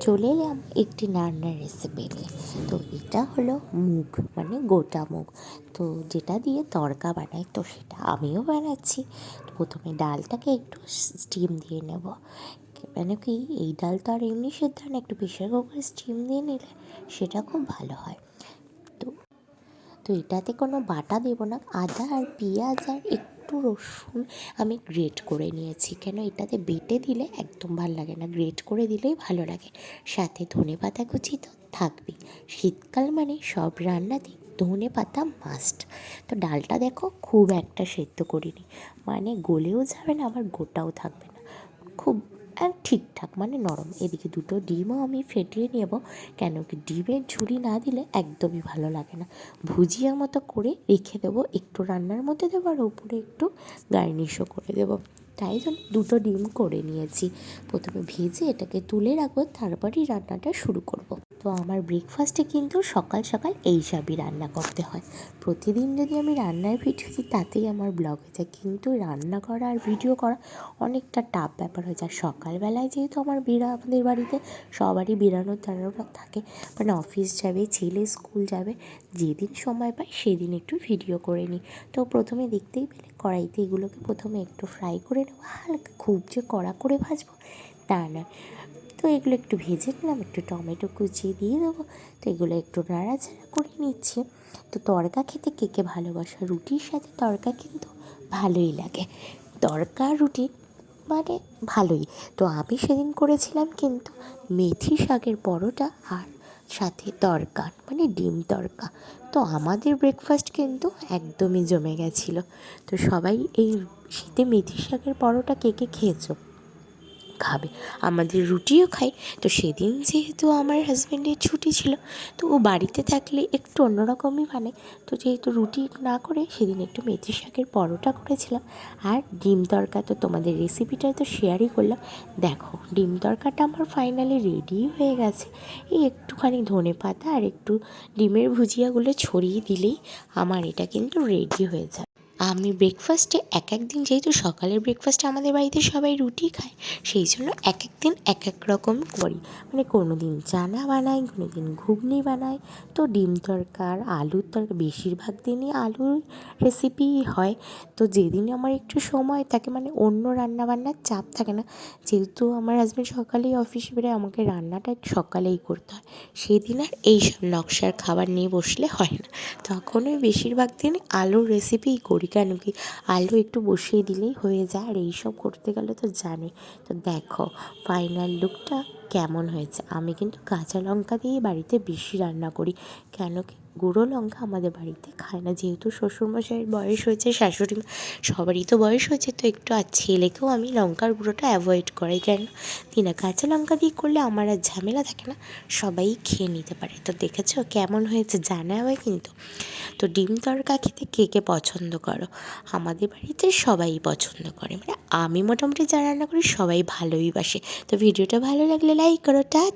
চলে এলাম একটি রান্নার রেসিপি নিয়ে। তো এটা হলো মুগ, মানে গোটা মুগ। তো যেটা দিয়ে তড়কা বানায়, তো সেটা আমিও বানাচ্ছি। প্রথমে ডালটাকে একটু স্টিম দিয়ে নেব, মানে কি এই ডাল তো আর এমনি সেদ্ধ হয় না, একটু প্রেশার কুকারে স্টিম দিয়ে নিলে সেটা খুব ভালো হয়। তো তো এটাতে কোনো বাটা দেবো না, আদা আর পেঁয়াজ আর একটু রসুন আমি গ্রেট করে নিয়েছি, কেন এটাতে বেটে দিলে একদম ভালো লাগে না, গ্রেট করে দিলেই ভালো লাগে। সাথে ধনেপাতা কুচি তো থাকবেই, শীতকাল মানে সব রান্নাতে ধনে পাতা মাস্ট। তো ডালটা দেখো খুব একটা সেদ্ধ করিনি, মানে গলেও যাবে না আবার গোটাও থাকবে না, খুব ঠিকঠাক মানে নরম। এদিকে দুটো ডিমও আমি ফেটিয়ে নেব, কেন কি ডিমের ঝুড়ি না দিলে একদমই ভালো লাগে না। ভুজিয়া মতো করে রেখে দেবো, একটু রান্নার মধ্যে দেবো আর উপরে একটু গার্নিশও করে দেবো। তাই জন্য দুটো ডিম করে নিয়েছি, প্রথমে ভেজে এটাকে তুলে রাখবো, তারপরেই রান্নাটা শুরু করব। তো আমার ব্রেকফাস্টে কিন্তু সকাল সকাল এই সবই রান্না করতে হয়। প্রতিদিন যদি আমি রান্নার ভিডিও দিই তাতেই আমার ব্লগ হয়ে যায়, কিন্তু রান্না করা আর ভিডিও করা অনেকটা টাফ ব্যাপার হয়ে যায়। সকালবেলায় যেহেতু আমাদের বাড়িতে সবারই বেরানোর তাড়াহুড়ো থাকে, মানে অফিস যাবে, ছেলে স্কুল যাবে, যেদিন সময় পাই সেদিন একটু ভিডিও করে নিই। তো প্রথমে দেখতেই পেলে কড়াইতে এগুলোকে প্রথমে একটু ফ্রাই করে নেবো হালকা, খুব যে কড়া করে ভাজবো তা না। তো এগুলো একটু ভেজে নিলাম, একটু টমেটো কুচিয়ে দিয়ে দেবো। তো এগুলো একটু নাড়াচাড়া করে নিচ্ছি। তো তড়কা খেতে কে কে ভালোবাসা, রুটির সাথে তড়কা কিন্তু ভালোই লাগে, তড়কা রুটি মানে ভালোই। তো আমি সেদিন করেছিলাম কিন্তু মেথি শাকের পরোটা আর সাথে তড়কা, মানে ডিম তড়কা। তো আমাদের ব্রেকফাস্ট কিন্তু একদমই জমে গেছিলো। তো সবাই এই শীতে মেথি শাকের পরোটা কে কে খেয়েছো, খাবে। আমাদের রুটিও খাই। তো সেদিন যেহেতু আমার হাজব্যান্ডের ছুটি ছিল, তো ও বাড়িতে থাকলে একটু অন্যরকমই বানায়। তো যেহেতু রুটি না করে সেদিন একটু মেথি শাকের পরোটা করেছিলাম আর ডিম তড়কা। তো তোমাদের রেসিপিটা তো শেয়ারই করলাম। দেখো ডিম তড়কাটা আমার ফাইনালি রেডি হয়ে গেছে। এই একটুখানি ধনে পাতা আর একটু ডিমের ভুজিয়াগুলো ছড়িয়ে দিলেই আমার এটা কিন্তু রেডি হয়ে যায়। আমি ব্রেকফাস্টে এক এক দিন, যেহেতু সকালের ব্রেকফাস্টে আমাদের বাড়িতে সবাই রুটি খায়, সেই জন্য এক এক দিন এক এক রকম করি। মানে কোনো দিন চানা বানাই, কোনো দিন ঘুগনি বানাই। তো ডিম তড়কা আর আলুর তড়কা বেশিরভাগ দিনই আলুর রেসিপিই হয়। তো যেদিন আমার একটু সময় থাকে, মানে অন্য রান্নাবান্নার চাপ থাকে না, যেহেতু আমার হাজব্যান্ড সকালেই অফিসে বেরোয়, আমাকে রান্নাটা একটু সকালেই করতে হয়, সেদিন আর এইসব নকশার খাবার নিয়ে বসলে হয় না। তখন ওই বেশিরভাগ দিন আলুর রেসিপিই করি, কেন কি আলু একটু বসিয়ে দিলেই হয়ে যায়, আর এইসব করতে গেলে তো জানোই। তো দেখো ফাইনাল লুকটা কেমন হয়েছে। আমি কিন্তু কাঁচা লঙ্কা দিয়ে বাড়িতে বেশি রান্না করি, কেন কি গুঁড়ো লঙ্কা আমাদের বাড়িতে খায় না, যেহেতু শ্বশুরমশাইয়ের বয়স হয়েছে, শাশুড়ি সবারই তো বয়স হয়েছে, তো একটু আর ছেলেকেও আমি লঙ্কার গুঁড়োটা অ্যাভয়েড করাই, কেন না কাঁচা লঙ্কা দিয়ে করলে আমার আর ঝামেলা থাকে না, সবাই খেয়ে নিতে পারে। তো দেখেছো কেমন হয়েছে জানাবে কিন্তু। তো ডিম তড়কা খেতে কে কে পছন্দ করো, আমাদের বাড়িতে সবাই পছন্দ করে, মানে আমি মোটামুটি যা রান্না করি সবাই ভালোই বাসে। তো ভিডিওটা ভালো লাগলে লাইক করো, টাটা।